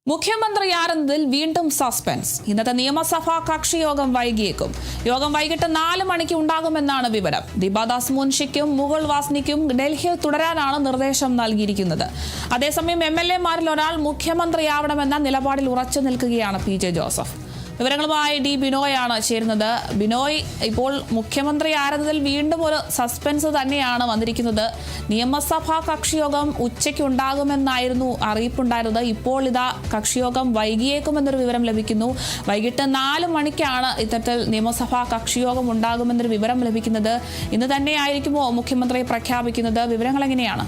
മുഖ്യമന്ത്രിയാരെന്നതിൽ വീണ്ടും സസ്പെൻസ്. ഇന്നത്തെ നിയമസഭാ കക്ഷിയോഗം വൈകിയേക്കും. യോഗം വൈകിട്ട് 4 മണിക്ക് ഉണ്ടാകുമെന്നാണ് വിവരം. ദീപാദാസ് മുൻഷിക്കും മുകുൾ വാസ്നിക്കും ഡൽഹിയിൽ തുടരാനാണ് നിർദ്ദേശം നൽകിയിരിക്കുന്നത്. അതേസമയം MLA-മാരിൽ ഒരാൾ മുഖ്യമന്ത്രിയാവണമെന്ന നിലപാടിൽ ഉറച്ചു നിൽക്കുകയാണ് PJ ജോസഫ്. വിവരങ്ങളുമായി ഡി ബിനോയാണ് ചേരുന്നത്. ബിനോയ്, ഇപ്പോൾ മുഖ്യമന്ത്രി ആരെന്നതിൽ വീണ്ടും ഒരു സസ്പെൻസ് തന്നെയാണ് വന്നിരിക്കുന്നത്. നിയമസഭാ കക്ഷിയോഗം ഉച്ചയ്ക്ക് ഉണ്ടാകുമെന്നായിരുന്നു അറിയിപ്പുണ്ടായിരുന്നത്. ഇപ്പോൾ ഇതാ കക്ഷിയോഗം വൈകിയേക്കുമെന്നൊരു വിവരം ലഭിക്കുന്നു. വൈകിട്ട് 4 മണിക്കാണ് ഇത്തരത്തിൽ നിയമസഭാ കക്ഷിയോഗം ഉണ്ടാകുമെന്നൊരു വിവരം ലഭിക്കുന്നത്. ഇന്ന് തന്നെയായിരിക്കുമോ മുഖ്യമന്ത്രി പ്രഖ്യാപിക്കുന്നത്? വിവരങ്ങൾ എങ്ങനെയാണ്?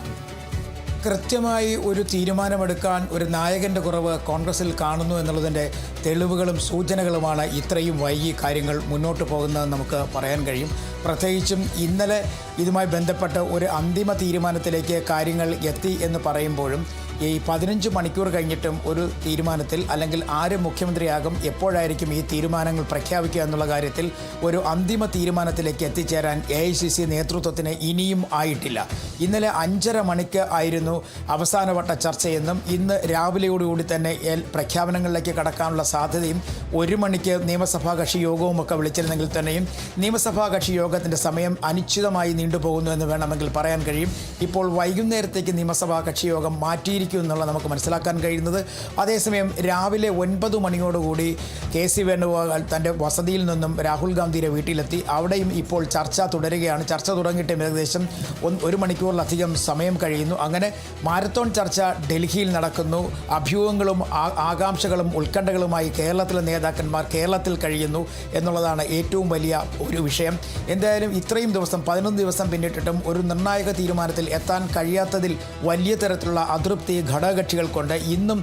കൃത്യമായി ഒരു തീരുമാനമെടുക്കാൻ ഒരു നായകൻ്റെ കുറവ് കോൺഗ്രസിൽ കാണുന്നു എന്നുള്ളതിൻ്റെ തെളിവുകളും സൂചനകളുമാണ് ഇത്രയും വൈകി കാര്യങ്ങൾ മുന്നോട്ട് പോകുന്നതെന്ന് നമുക്ക് പറയാൻ കഴിയും. പ്രത്യേകിച്ചും ഇന്നലെ ഇതുമായി ബന്ധപ്പെട്ട് ഒരു അന്തിമ തീരുമാനത്തിലേക്ക് കാര്യങ്ങൾ എത്തി എന്ന് പറയുമ്പോഴും ഈ 15 മണിക്കൂർ കഴിഞ്ഞിട്ടും ഒരു തീരുമാനത്തിൽ, അല്ലെങ്കിൽ ആര് മുഖ്യമന്ത്രിയാകും, എപ്പോഴായിരിക്കും ഈ തീരുമാനങ്ങൾ പ്രഖ്യാപിക്കുക എന്നുള്ള കാര്യത്തിൽ ഒരു അന്തിമ തീരുമാനത്തിലേക്ക് എത്തിച്ചേരാൻ AICC നേതൃത്വത്തിന് ഇനിയും ആയിട്ടില്ല. ഇന്നലെ 5:30 മണിക്ക് ആയിരുന്നു അവസാനവട്ട ചർച്ചയെന്നും ഇന്ന് രാവിലെയോടുകൂടി തന്നെ പ്രഖ്യാപനങ്ങളിലേക്ക് കടക്കാനുള്ള സാധ്യതയും 1 മണിക്ക് നിയമസഭാ കക്ഷി യോഗവും ഒക്കെ വിളിച്ചിരുന്നെങ്കിൽ തന്നെയും നിയമസഭാ കക്ഷി യോഗത്തിൻ്റെ സമയം അനിശ്ചിതമായി നീണ്ടുപോകുന്നു എന്ന് വേണമെങ്കിൽ പറയാൻ കഴിയും. ഇപ്പോൾ വൈകുന്നേരത്തേക്ക് നിയമസഭാ കക്ഷി യോഗം മാറ്റിയിരിക്കും എന്നുള്ള നമുക്ക് മനസ്സിലാക്കാൻ കഴിയുന്നത്. അതേസമയം രാവിലെ 9 മണിയോടുകൂടി KC വേണുഗോപാൽ തൻ്റെ വസതിയിൽ നിന്നും രാഹുൽ ഗാന്ധിയുടെ വീട്ടിലെത്തി. അവിടെയും ഇപ്പോൾ ചർച്ച തുടരുകയാണ്. ചർച്ച തുടങ്ങിയിട്ട് ഏകദേശം 1 മണിക്കൂറിലധികം സമയം കഴിയുന്നു. അങ്ങനെ മാരത്തോൺ ചർച്ച ഡൽഹിയിൽ നടക്കുന്നു. അഭ്യൂഹങ്ങളും ആകാംക്ഷകളും ഉത്കണ്ഠകളുമായി കേരളത്തിലെ നേതാക്കന്മാർ കേരളത്തിൽ കഴിയുന്നു എന്നുള്ളതാണ് ഏറ്റവും വലിയ ഒരു വിഷയം. എന്തായാലും ഇത്രയും ദിവസം 11 ദിവസം പിന്നിട്ടിട്ടും ഒരു നിർണായക തീരുമാനത്തിൽ എത്താൻ കഴിയാത്തതിൽ വലിയ തരത്തിലുള്ള അതൃപ്തി ഘടകകക്ഷികൾക്കുണ്ട്. ഇന്നും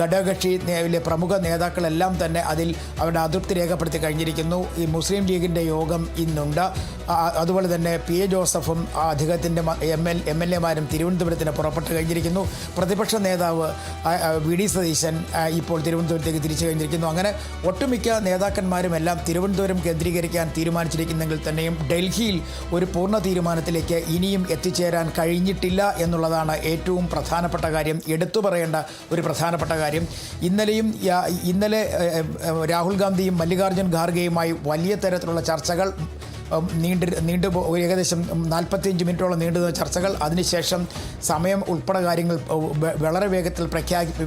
ഘടകകക്ഷിയിലെ പ്രമുഖ നേതാക്കളെല്ലാം തന്നെ അതിൽ അവരുടെ അതൃപ്തി രേഖപ്പെടുത്തി കഴിഞ്ഞിരിക്കുന്നു. ഈ മുസ്ലിം ലീഗിൻ്റെ യോഗം ഇന്നുണ്ട്. അതുപോലെ തന്നെ PA ജോസഫും അദ്ദേഹത്തിൻ്റെ MLA-മാരും തിരുവനന്തപുരത്തിന് പുറപ്പെട്ട് കഴിഞ്ഞിരിക്കുന്നു. പ്രതിപക്ഷ നേതാവ് VD സതീശൻ ഇപ്പോൾ തിരുവനന്തപുരത്തേക്ക് തിരിച്ചു കഴിഞ്ഞിരിക്കുന്നു. അങ്ങനെ ഒട്ടുമിക്ക നേതാക്കന്മാരും എല്ലാം തിരുവനന്തപുരം കേന്ദ്രീകരിക്കാൻ തീരുമാനിച്ചിരിക്കുന്നെങ്കിൽ തന്നെയും ഡൽഹിയിൽ ഒരു പൂർണ്ണ തീരുമാനത്തിലേക്ക് ഇനിയും എത്തിച്ചേരാൻ കഴിഞ്ഞിട്ടില്ല എന്നുള്ളതാണ് ഏറ്റവും പ്രധാനപ്പെട്ട കാര്യം, എടുത്തു പറയേണ്ട ഒരു പ്രധാനപ്പെട്ട കാര്യം. ഇന്നലെ രാഹുൽ ഗാന്ധിയും മല്ലികാർജ്ജുൻ ഖാർഗെയുമായി വലിയ തരത്തിലുള്ള ചർച്ചകൾ നീണ്ടു ഏകദേശം 45 മിനിറ്റോളം നീണ്ടുന്ന ചർച്ചകൾ. അതിനുശേഷം സമയം ഉൾപ്പെടെ കാര്യങ്ങൾ വളരെ വേഗത്തിൽ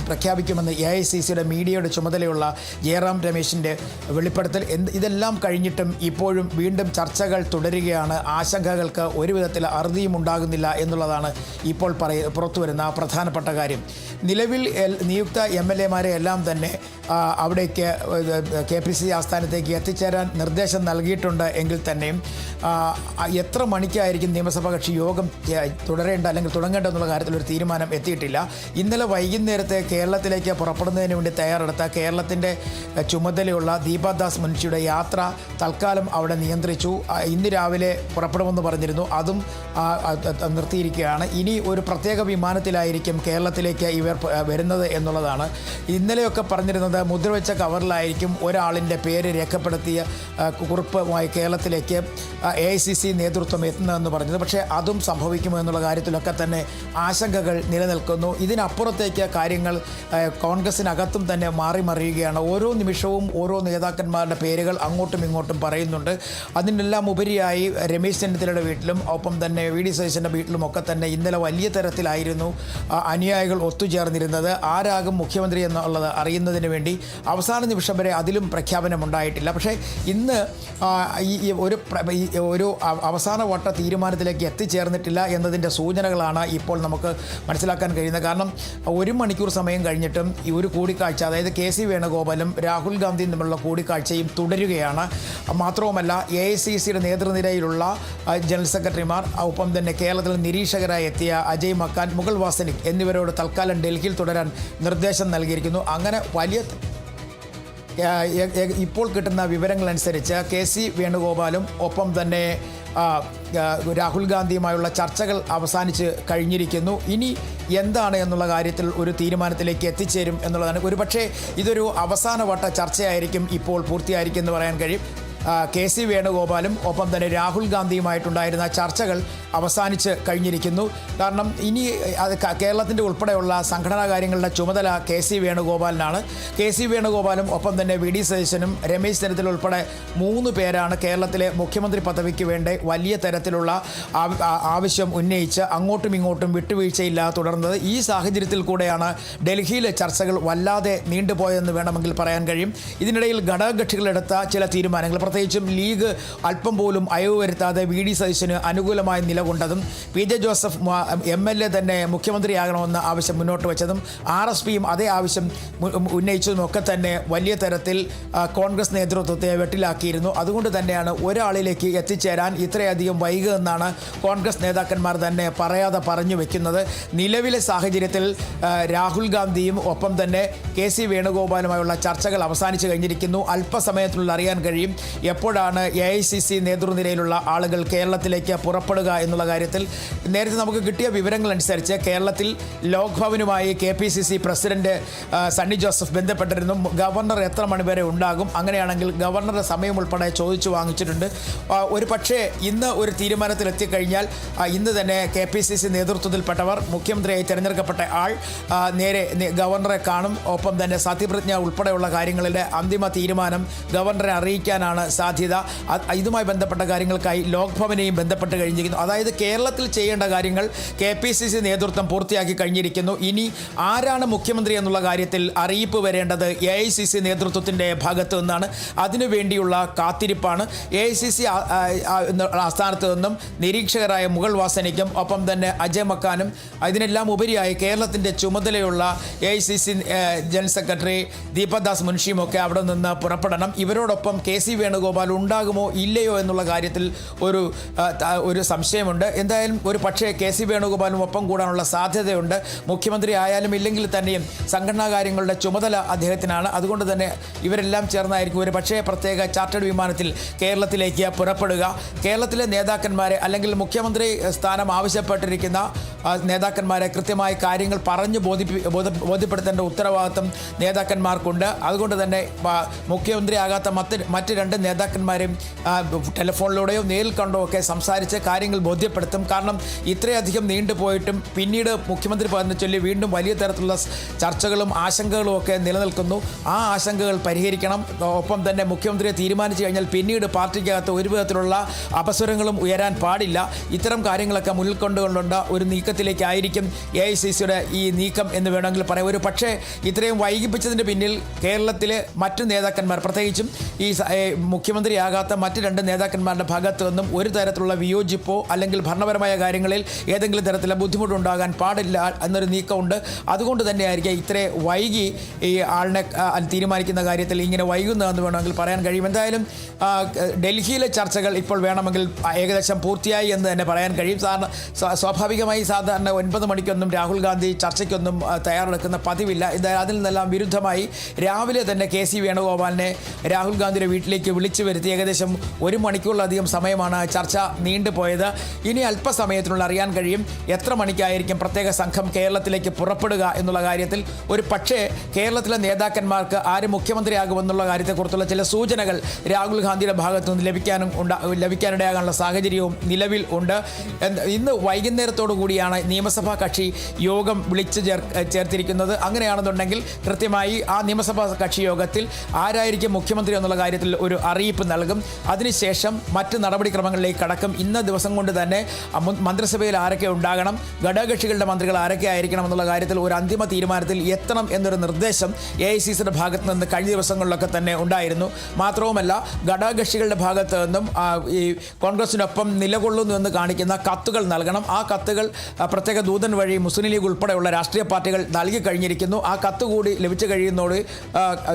പ്രഖ്യാപിക്കുമെന്ന് AICCയുടെ മീഡിയയുടെ ചുമതലയുള്ള ജയറാം രമേശിൻ്റെ വെളിപ്പെടുത്തൽ. ഇതെല്ലാം കഴിഞ്ഞിട്ടും ഇപ്പോഴും വീണ്ടും ചർച്ചകൾ തുടരുകയാണ്. ആശങ്കകൾക്ക് ഒരു വിധത്തിൽ അറുതിയും ഉണ്ടാകുന്നില്ല എന്നുള്ളതാണ് ഇപ്പോൾ പുറത്തുവരുന്ന പ്രധാനപ്പെട്ട കാര്യം. നിലവിൽ നിയുക്ത MLA-മാരെ എല്ലാം തന്നെ അവിടേക്ക് KPCC ആസ്ഥാനത്തേക്ക് എത്തിച്ചേരാൻ നിർദ്ദേശം നൽകിയിട്ടുണ്ട് എങ്കിൽ തന്നെയും എത്ര മണിക്കായിരിക്കും നിയമസഭാ കക്ഷി യോഗം തുടങ്ങേണ്ട എന്നുള്ള കാര്യത്തിൽ ഒരു തീരുമാനം എത്തിയിട്ടില്ല. ഇന്നലെ വൈകുന്നേരത്തെ കേരളത്തിലേക്ക് പുറപ്പെടുന്നതിന് വേണ്ടി തയ്യാറെടുത്ത കേരളത്തിൻ്റെ ചുമതലയുള്ള ദീപാദാസ് മുൻഷിയുടെ യാത്ര തൽക്കാലം അവിടെ നിയന്ത്രിച്ചു. ഇന്ന് രാവിലെ പുറപ്പെടുമെന്ന് പറഞ്ഞിരുന്നു, അതും നിർത്തിയിരിക്കുകയാണ്. ഇനി ഒരു പ്രത്യേക വിമാനത്തിലായിരിക്കും കേരളത്തിലേക്ക് ഇവർ വരുന്നത് എന്നുള്ളതാണ്. ഇന്നലെയൊക്കെ പറഞ്ഞിരുന്നത് മുദ്രവെച്ച കവറിലായിരിക്കും ഒരാളിൻ്റെ പേര് രേഖപ്പെടുത്തിയ കുറിപ്പുമായി കേരളത്തിലേക്ക് AICC നേതൃത്വം എത്തുന്നതെന്ന് പറഞ്ഞത്. പക്ഷേ അതും സംഭവിക്കുമോ എന്നുള്ള കാര്യത്തിലൊക്കെ തന്നെ ആശങ്കകൾ നിലനിൽക്കുന്നു. ഇതിനപ്പുറത്തേക്ക് കാര്യങ്ങൾ കോൺഗ്രസിനകത്തും തന്നെ മറിയുകയാണ്. ഓരോ നിമിഷവും ഓരോ നേതാക്കന്മാരുടെ പേരുകൾ അങ്ങോട്ടും ഇങ്ങോട്ടും പറയുന്നുണ്ട്. അതിനെല്ലാം ഉപരിയായി രമേശ് ചെന്നിത്തലയുടെ വീട്ടിലും ഒപ്പം തന്നെ VD സതീശൻ്റെ വീട്ടിലും ഒക്കെ തന്നെ ഇന്നലെ വലിയ തരത്തിലായിരുന്നു അനുയായികൾ ഒത്തുചേർന്നിരുന്നത്. ആരാകും മുഖ്യമന്ത്രി എന്നുള്ളത് അറിയുന്നതിന് വേണ്ടി അവസാന നിമിഷം വരെ അതിലും പ്രഖ്യാപനമുണ്ടായിട്ടില്ല. പക്ഷേ ഇന്ന് ഒരു അവസാന വട്ട തീരുമാനത്തിലേക്ക് എത്തിച്ചേർന്നിട്ടില്ല എന്നതിൻ്റെ സൂചനകളാണ് ഇപ്പോൾ നമുക്ക് മനസ്സിലാക്കാൻ കഴിയുന്നത്. കാരണം 1 മണിക്കൂർ സമയം കഴിഞ്ഞിട്ടും ഈ ഒരു കൂടിക്കാഴ്ച, അതായത് KC വേണുഗോപാലും രാഹുൽ ഗാന്ധിയും തമ്മിലുള്ള കൂടിക്കാഴ്ചയും തുടരുകയാണ്. മാത്രവുമല്ല AICCയുടെ നേതൃനിരയിലുള്ള ജനറൽ സെക്രട്ടറിമാർ, ഒപ്പം തന്നെ കേരളത്തിൽ നിരീക്ഷകരായി എത്തിയ അജയ് മക്കാൻ, മുകുൾ വാസനിക് എന്നിവരോട് തൽക്കാലം ഡൽഹിയിൽ തുടരാൻ നിർദ്ദേശം നൽകിയിരിക്കുന്നു. അങ്ങനെ വലിയ ഇപ്പോൾ കിട്ടുന്ന വിവരങ്ങളനുസരിച്ച് KC വേണുഗോപാലും ഒപ്പം തന്നെ രാഹുൽ ഗാന്ധിയുമായുള്ള ചർച്ചകൾ അവസാനിച്ച് കഴിഞ്ഞിരിക്കുന്നു. ഇനി എന്താണ് എന്നുള്ള കാര്യത്തിൽ ഒരു തീരുമാനത്തിലേക്ക് എത്തിച്ചേരും എന്നുള്ളതാണ്. ഒരുപക്ഷേ ഇതൊരു അവസാനവട്ട ചർച്ചയായിരിക്കും ഇപ്പോൾ പൂർത്തിയായിരിക്കും എന്ന് പറയാൻ കഴിയും. KC വേണുഗോപാലും ഒപ്പം തന്നെ രാഹുൽ ഗാന്ധിയുമായിട്ടുണ്ടായിരുന്ന ചർച്ചകൾ അവസാനിച്ച് കഴിഞ്ഞിരിക്കുന്നു. കാരണം ഇനി അത് കേരളത്തിൻ്റെ ഉൾപ്പെടെയുള്ള സംഘടനാ കാര്യങ്ങളുടെ ചുമതല KC വേണുഗോപാലിനാണ്. KC വേണുഗോപാലും ഒപ്പം തന്നെ VD സതീശനും രമേശ് ചെന്നിത്തല ഉൾപ്പെടെ 3 പേരാണ് കേരളത്തിലെ മുഖ്യമന്ത്രി പദവിക്ക് വേണ്ടി വലിയ തരത്തിലുള്ള ആവശ്യം ഉന്നയിച്ച് അങ്ങോട്ടും ഇങ്ങോട്ടും വിട്ടുവീഴ്ചയില്ലാതെ തുടർന്നത്. ഈ സാഹചര്യത്തിൽ കൂടെയാണ് ഡൽഹിയിലെ ചർച്ചകൾ വല്ലാതെ നീണ്ടുപോയതെന്ന് വേണമെങ്കിൽ പറയാൻ കഴിയും. ഇതിനിടയിൽ ഘടകകക്ഷികളെടുത്ത ചില തീരുമാനങ്ങൾ, പ്രത്യേകിച്ചും ലീഗ് അല്പം പോലും അയവ് വരുത്താതെ VD സതീശന് അനുകൂലമായി നിലകൊണ്ടതും PJ ജോസഫ് MLA തന്നെ മുഖ്യമന്ത്രിയാകണമെന്ന ആവശ്യം മുന്നോട്ട് വെച്ചതും RSPയും അതേ ആവശ്യം ഉന്നയിച്ചതും ഒക്കെ തന്നെ വലിയ തരത്തിൽ കോൺഗ്രസ് നേതൃത്വത്തെ വെട്ടിലാക്കിയിരുന്നു. അതുകൊണ്ട് തന്നെയാണ് ഒരാളിലേക്ക് എത്തിച്ചേരാൻ ഇത്രയധികം വൈകുമെന്നാണ് കോൺഗ്രസ് നേതാക്കന്മാർ തന്നെ പറയാതെ പറഞ്ഞു വെക്കുന്നത്. നിലവിലെ സാഹചര്യത്തിൽ രാഹുൽ ഗാന്ധിയും ഒപ്പം തന്നെ KC വേണുഗോപാലുമായുള്ള ചർച്ചകൾ അവസാനിച്ചു കഴിഞ്ഞിരിക്കുന്നു. അല്പസമയത്തിനുള്ളിൽ അറിയാൻ കഴിയും എപ്പോഴാണ് AICC നേതൃനിരയിലുള്ള ആളുകൾ കേരളത്തിലേക്ക് പുറപ്പെടുക എന്നുള്ള കാര്യത്തിൽ. നേരത്തെ നമുക്ക് കിട്ടിയ വിവരങ്ങളനുസരിച്ച് കേരളത്തിൽ ലോക് ഭവനുമായി KPCC പ്രസിഡന്റ് സണ്ണി ജോസഫ് ബന്ധപ്പെട്ടിരുന്നു. ഗവർണർ എത്ര മണിവരെ ഉണ്ടാകും, അങ്ങനെയാണെങ്കിൽ ഗവർണറുടെ സമയം ഉൾപ്പെടെ ചോദിച്ചു വാങ്ങിച്ചിട്ടുണ്ട്. ഒരു പക്ഷേ ഇന്ന് ഒരു തീരുമാനത്തിലെത്തിക്കഴിഞ്ഞാൽ ഇന്ന് തന്നെ KPCC നേതൃത്വത്തിൽപ്പെട്ടവർ മുഖ്യമന്ത്രിയായി തിരഞ്ഞെടുക്കപ്പെട്ട ആൾ നേരെ ഗവർണറെ കാണും. ഒപ്പം തന്നെ സത്യപ്രതിജ്ഞ ഉൾപ്പെടെയുള്ള കാര്യങ്ങളിലെ അന്തിമ തീരുമാനം ഗവർണറെ അറിയിക്കാനാണ് സാധ്യത. ഇതുമായി ബന്ധപ്പെട്ട കാര്യങ്ങൾക്കായി ലോക് ഭവനെയും ബന്ധപ്പെട്ട് കഴിഞ്ഞിരിക്കുന്നു. അതായത് കേരളത്തിൽ ചെയ്യേണ്ട കാര്യങ്ങൾ KPCC നേതൃത്വം പൂർത്തിയാക്കി കഴിഞ്ഞിരിക്കുന്നു. ഇനി ആരാണ് മുഖ്യമന്ത്രി എന്നുള്ള കാര്യത്തിൽ അറിയിപ്പ് വരേണ്ടത് AICC നേതൃത്വത്തിൻ്റെ ഭാഗത്തു നിന്നാണ്. അതിനുവേണ്ടിയുള്ള കാത്തിരിപ്പാണ്. AICC ആസ്ഥാനത്ത് നിന്നും നിരീക്ഷകരായ മുഗൾ വാസനിക്കും ഒപ്പം തന്നെ അജയ് മക്കാനും ഇതിനെല്ലാം ഉപരിയായി കേരളത്തിൻ്റെ ചുമതലയുള്ള AICC ജനറൽ സെക്രട്ടറി ദീപദാസ് മുൻഷിയും ഒക്കെ അവിടെ നിന്ന് പുറപ്പെടണം. ഇവരോടൊപ്പം KC വേണുഗോപാൽ ഉണ്ടാകുമോ ഇല്ലയോ എന്നുള്ള കാര്യത്തിൽ ഒരു സംശയമുണ്ട്. എന്തായാലും ഒരു പക്ഷേ KC വേണുഗോപാലും ഒപ്പം കൂടാനുള്ള സാധ്യതയുണ്ട്. മുഖ്യമന്ത്രി ആയാലും ഇല്ലെങ്കിൽ തന്നെയും സംഘടനാ കാര്യങ്ങളുടെ ചുമതല അദ്ദേഹത്തിനാണ്. അതുകൊണ്ട് തന്നെ ഇവരെല്ലാം ചേർന്നായിരിക്കും ഒരു പക്ഷേ പ്രത്യേക ചാർട്ടേഡ് വിമാനത്തിൽ കേരളത്തിലേക്ക് പുറപ്പെടുക. കേരളത്തിലെ നേതാക്കന്മാരെ അല്ലെങ്കിൽ മുഖ്യമന്ത്രി സ്ഥാനം ആവശ്യപ്പെട്ടിരിക്കുന്ന നേതാക്കന്മാരെ കൃത്യമായി കാര്യങ്ങൾ പറഞ്ഞു ബോധ്യപ്പെടുത്തേണ്ട ഉത്തരവാദിത്വം നേതാക്കന്മാർക്കുണ്ട്. അതുകൊണ്ട് തന്നെ മുഖ്യമന്ത്രിയാകാത്ത മറ്റ് 2 നേതാക്കന്മാരെയും ടെലിഫോണിലൂടെയോ നേരിൽ കണ്ടോ ഒക്കെ സംസാരിച്ച് കാര്യങ്ങൾ ബോധ്യപ്പെടുത്തും. കാരണം ഇത്രയധികം നീണ്ടുപോയിട്ടും പിന്നീട് മുഖ്യമന്ത്രി പദവിനെ ചൊല്ലി വീണ്ടും വലിയ തരത്തിലുള്ള ചർച്ചകളും ആശങ്കകളും ഒക്കെ നിലനിൽക്കുന്നു. ആ ആശങ്കകൾ പരിഹരിക്കണം. ഒപ്പം തന്നെ മുഖ്യമന്ത്രിയെ തീരുമാനിച്ചു കഴിഞ്ഞാൽ പിന്നീട് പാർട്ടിക്കകത്ത് ഒരു വിധത്തിലുള്ള അപസ്വരങ്ങളും ഉയരാൻ പാടില്ല. ഇത്തരം കാര്യങ്ങളൊക്കെ മുന്നിൽ കൊണ്ടുകൊണ്ടുള്ള ഒരു നീക്കത്തിലേക്കായിരിക്കും AICCയുടെ ഈ നീക്കം എന്ന് വേണമെങ്കിൽ പറയാം. ഒരു പക്ഷേ ഇത്രയും വൈകിപ്പിച്ചതിൻ്റെ പിന്നിൽ കേരളത്തിലെ മറ്റു നേതാക്കന്മാർ, പ്രത്യേകിച്ചും ഈ മുഖ്യമന്ത്രിയാകാത്ത മറ്റ് 2 നേതാക്കന്മാരുടെ ഭാഗത്തു നിന്നും ഒരു തരത്തിലുള്ള വിയോജിപ്പോ അല്ലെങ്കിൽ ഭരണപരമായ കാര്യങ്ങളിൽ ഏതെങ്കിലും തരത്തിലുള്ള ബുദ്ധിമുട്ടുണ്ടാകാൻ പാടില്ല എന്നൊരു നീക്കമുണ്ട്. അതുകൊണ്ട് തന്നെയായിരിക്കും ഇത്രേ വൈകി ഈ ആളിനെ തീരുമാനിക്കുന്ന കാര്യത്തിൽ ഇങ്ങനെ വൈകുന്നതെന്ന് വേണമെങ്കിൽ പറയാൻ കഴിയും. എന്തായാലും ഡൽഹിയിലെ ചർച്ചകൾ ഇപ്പോൾ വേണമെങ്കിൽ ഏകദേശം പൂർത്തിയായി എന്ന് തന്നെ പറയാൻ കഴിയും. സ്വാഭാവികമായി സാധാരണ 9 മണിക്കൊന്നും രാഹുൽ ഗാന്ധി ചർച്ചയ്ക്കൊന്നും തയ്യാറെടുക്കുന്ന പതിവില്ല. അതിൽ നിന്നെല്ലാം വിരുദ്ധമായി രാവിലെ തന്നെ KC വേണുഗോപാലിനെ രാഹുൽ ഗാന്ധിയുടെ വീട്ടിലേക്ക് വിളിച്ചു വരുത്തി ഏകദേശം 1 മണിക്കൂറിലധികം സമയമാണ് ചർച്ച നീണ്ടുപോയത്. ഇനി അല്പസമയത്തിനുള്ള അറിയാൻ കഴിയും എത്ര മണിക്കായിരിക്കും പ്രത്യേക സംഘം കേരളത്തിലേക്ക് പുറപ്പെടുക എന്നുള്ള കാര്യത്തിൽ. ഒരു പക്ഷേ കേരളത്തിലെ നേതാക്കന്മാർക്ക് ആര് മുഖ്യമന്ത്രിയാകുമെന്നുള്ള കാര്യത്തെക്കുറിച്ചുള്ള ചില സൂചനകൾ രാഹുൽ ഗാന്ധിയുടെ ഭാഗത്തു നിന്ന് ലഭിക്കാനിടയാകാനുള്ള സാഹചര്യവും നിലവിൽ ഉണ്ട്. ഇന്ന് വൈകുന്നേരത്തോടു കൂടിയാണ് നിയമസഭാ കക്ഷി യോഗം വിളിച്ചു ചേർത്തിരിക്കുന്നത്. അങ്ങനെയാണെന്നുണ്ടെങ്കിൽ കൃത്യമായി ആ നിയമസഭാ കക്ഷി യോഗത്തിൽ ആരായിരിക്കും മുഖ്യമന്ത്രി എന്നുള്ള കാര്യത്തിൽ ഒരു അറിയിപ്പ് നൽകും. അതിനുശേഷം മറ്റ് നടപടിക്രമങ്ങളിലേക്ക് കടക്കും. ഇന്ന ദിവസം കൊണ്ട് തന്നെ മന്ത്രിസഭയിൽ ആരൊക്കെ ഉണ്ടാകണം, ഘടകകക്ഷികളുടെ മന്ത്രികൾ ആരൊക്കെ ആയിരിക്കണം എന്നുള്ള കാര്യത്തിൽ ഒരു അന്തിമ തീരുമാനത്തിൽ എത്തണം എന്നൊരു നിർദ്ദേശം AICCയുടെ ഭാഗത്തു നിന്ന് കഴിഞ്ഞ ദിവസങ്ങളിലൊക്കെ തന്നെ ഉണ്ടായിരുന്നു. മാത്രവുമല്ല ഘടകകക്ഷികളുടെ ഭാഗത്തു നിന്നും ഈ കോൺഗ്രസിനൊപ്പം നിലകൊള്ളുന്നു എന്ന് കാണിക്കുന്ന കത്തുകൾ നൽകണം. ആ കത്തുകൾ പ്രത്യേക ദൂതൻ വഴി മുസ്ലിം ലീഗ് ഉൾപ്പെടെയുള്ള രാഷ്ട്രീയ പാർട്ടികൾ നൽകി കഴിഞ്ഞിരിക്കുന്നു. ആ കത്ത് കൂടി ലഭിച്ചു കഴിയുന്നതോട്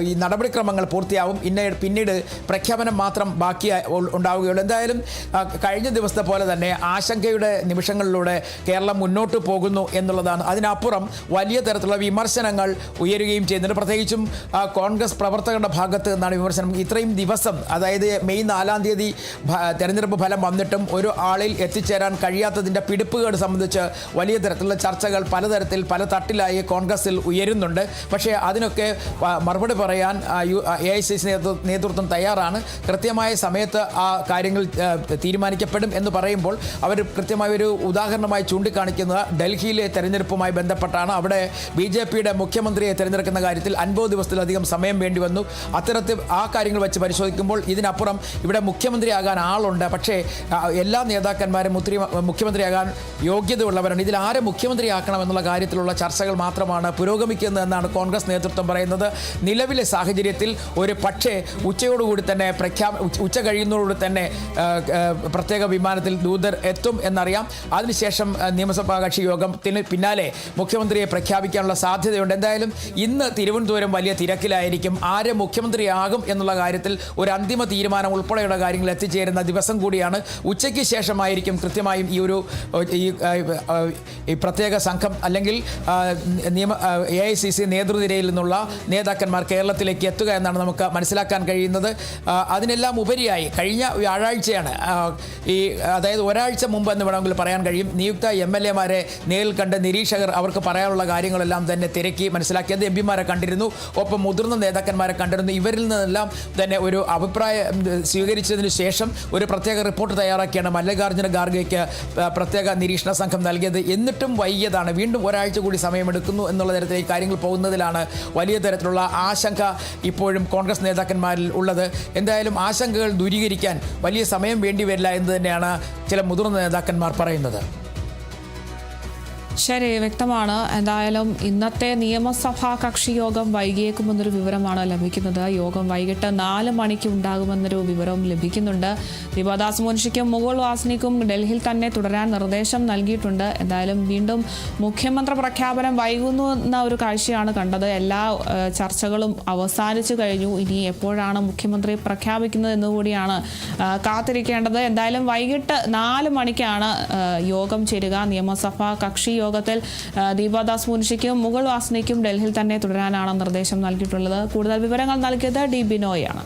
ഈ നടപടിക്രമങ്ങൾ പൂർത്തിയാവും. പിന്നീട് പ്രഖ്യാപനം മാത്രം ബാക്കി ഉണ്ടാവുകയുള്ളൂ. എന്തായാലും കഴിഞ്ഞ ദിവസത്തെ പോലെ തന്നെ ആശങ്കയുടെ നിമിഷങ്ങളിലൂടെ കേരളം മുന്നോട്ട് പോകുന്നു എന്നുള്ളതാണ്. അതിനപ്പുറം വലിയ തരത്തിലുള്ള വിമർശനങ്ങൾ ഉയരുകയും ചെയ്യുന്നുണ്ട്. പ്രത്യേകിച്ചും കോൺഗ്രസ് പ്രവർത്തകരുടെ ഭാഗത്ത് നിന്നാണ് വിമർശനം. ഇത്രയും ദിവസം, അതായത് മെയ് 4-ാം തീയതി തെരഞ്ഞെടുപ്പ് ഫലം വന്നിട്ടും ഒരു ആളിൽ എത്തിച്ചേരാൻ കഴിയാത്തതിൻ്റെ പിടിപ്പുകേട് സംബന്ധിച്ച് വലിയ തരത്തിലുള്ള ചർച്ചകൾ പലതരത്തിൽ പല തട്ടിലായി കോൺഗ്രസിൽ ഉയരുന്നുണ്ട്. പക്ഷേ അതിനൊക്കെ മറുപടി പറയാൻ AICC നേതൃത്വം തയ്യാറാണ്. എന്നുള്ളതാണ്. കൃത്യമായ സമയത്ത് ആ കാര്യങ്ങൾ തീരുമാനിക്കപ്പെടും എന്ന് പറയുമ്പോൾ അവർ കൃത്യമായ ഒരു ഉദാഹരണമായി ചൂണ്ടിക്കാണിക്കുന്നത് ഡൽഹിയിലെ തെരഞ്ഞെടുപ്പുമായി ബന്ധപ്പെട്ടാണ്. അവിടെ BJPയുടെ മുഖ്യമന്ത്രിയെ തിരഞ്ഞെടുക്കുന്ന കാര്യത്തിൽ 50 ദിവസത്തിലധികം സമയം വേണ്ടി വന്നു. അത്തരത്തിൽ ആ കാര്യങ്ങൾ വെച്ച് പരിശോധിക്കുമ്പോൾ ഇതിനപ്പുറം ഇവിടെ മുഖ്യമന്ത്രിയാകാൻ ആളുണ്ട്. പക്ഷേ എല്ലാ നേതാക്കന്മാരും മുഖ്യമന്ത്രിയാകാൻ യോഗ്യതയുള്ളവരാണ്. ഇതിൽ ആരെ മുഖ്യമന്ത്രിയാക്കണം എന്നുള്ള കാര്യത്തിലുള്ള ചർച്ചകൾ മാത്രമാണ് പുരോഗമിക്കുന്നതെന്നാണ് കോൺഗ്രസ് നേതൃത്വം പറയുന്നത്. നിലവിലെ സാഹചര്യത്തിൽ ഒരു പക്ഷേ ഉച്ചയോടുകൂടി തന്നെ ഉച്ച കഴിയുന്നതോടുകൂടി തന്നെ പ്രത്യേക വിമാനത്തിൽ ദൂതർ എത്തും എന്നറിയാം. അതിനുശേഷം നിയമസഭാ കക്ഷി യോഗത്തിന് പിന്നാലെ മുഖ്യമന്ത്രിയെ പ്രഖ്യാപിക്കാനുള്ള സാധ്യതയുണ്ട്. എന്തായാലും ഇന്ന് തിരുവനന്തപുരം വലിയ തിരക്കിലായിരിക്കും. ആര് മുഖ്യമന്ത്രിയാകും എന്നുള്ള കാര്യത്തിൽ ഒരു അന്തിമ തീരുമാനം ഉൾപ്പെടെയുള്ള കാര്യങ്ങൾ എത്തിച്ചേരുന്ന ദിവസം കൂടിയാണ്. ഉച്ചയ്ക്ക് ശേഷമായിരിക്കും കൃത്യമായും ഈ പ്രത്യേക സംഘം അല്ലെങ്കിൽ AICC നേതൃനിരയിൽ നിന്നുള്ള നേതാക്കന്മാർ കേരളത്തിലേക്ക് എത്തുക എന്നാണ് നമുക്ക് മനസ്സിലാക്കാൻ കഴിയുന്നത്. അതിനെല്ലാം ഉപരിയായി കഴിഞ്ഞ വ്യാഴാഴ്ചയാണ് അതായത് ഒരാഴ്ച മുമ്പ് എന്ന് വേണമെങ്കിൽ പറയാൻ കഴിയും, നിയുക്ത MLA-മാരെ നേരിൽ കണ്ട് നിരീക്ഷകർ അവർക്ക് പറയാനുള്ള കാര്യങ്ങളെല്ലാം തന്നെ തിരക്കി മനസ്സിലാക്കിയത്. MP-മാരെ കണ്ടിരുന്നു, ഒപ്പം മുതിർന്ന നേതാക്കന്മാരെ കണ്ടിരുന്നു. ഇവരിൽ നിന്നെല്ലാം തന്നെ ഒരു അഭിപ്രായം സ്വീകരിച്ചതിന് ശേഷം ഒരു പ്രത്യേക റിപ്പോർട്ട് തയ്യാറാക്കിയാണ് മല്ലികാർജ്ജുന ഖാർഗെയ്ക്ക് പ്രത്യേക നിരീക്ഷണ സംഘം നൽകിയത്. എന്നിട്ടും വൈകിയതാണ്. വീണ്ടും ഒരാഴ്ച കൂടി സമയമെടുക്കുന്നു എന്നുള്ള തരത്തിലേക്ക് കാര്യങ്ങൾ പോകുന്നതിലാണ് വലിയ തരത്തിലുള്ള ആശങ്ക ഇപ്പോഴും കോൺഗ്രസ് നേതാക്കന്മാരിൽ ഉള്ളത്. എന്തായാലും ആശങ്കകൾ ദൂരീകരിക്കാൻ വലിയ സമയം വേണ്ടിവരില്ല എന്ന് തന്നെയാണ് ചില മുതിർന്ന നേതാക്കന്മാർ പറയുന്നത്. ശരി, വ്യക്തമാണ്. എന്തായാലും ഇന്നത്തെ നിയമസഭാ കക്ഷി യോഗം വൈകിയേക്കുമെന്നൊരു വിവരമാണ് ലഭിക്കുന്നത്. യോഗം വൈകിട്ട് 4 മണിക്ക് ഉണ്ടാകുമെന്നൊരു വിവരവും ലഭിക്കുന്നുണ്ട്. ദീപാദാസ് മുൻഷിക്കും മുകുൾ വാസ്നിക്കും ഡൽഹിയിൽ തന്നെ തുടരാൻ നിർദ്ദേശം നൽകിയിട്ടുണ്ട്. എന്തായാലും വീണ്ടും മുഖ്യമന്ത്രി പ്രഖ്യാപനം വൈകുന്നു എന്ന ഒരു കാഴ്ചയാണ് കണ്ടത്. എല്ലാ ചർച്ചകളും അവസാനിച്ചു കഴിഞ്ഞു. ഇനി എപ്പോഴാണ് മുഖ്യമന്ത്രി പ്രഖ്യാപിക്കുന്നത് എന്നുകൂടിയാണ് കാത്തിരിക്കേണ്ടത്. എന്തായാലും വൈകിട്ട് 4 മണിക്കാണ് യോഗം ചേരുക. നിയമസഭാ കക്ഷി യോഗത്തിൽ ദീപാദാസ് മുൻഷിക്കും മുകുൾ വാസ്നിക്കും ഡൽഹിയിൽ തന്നെ തുടരാനാണ് നിർദ്ദേശം നൽകിയിട്ടുള്ളത്. കൂടുതൽ വിവരങ്ങൾ നൽകിയത് D. ബിനോയാണ്.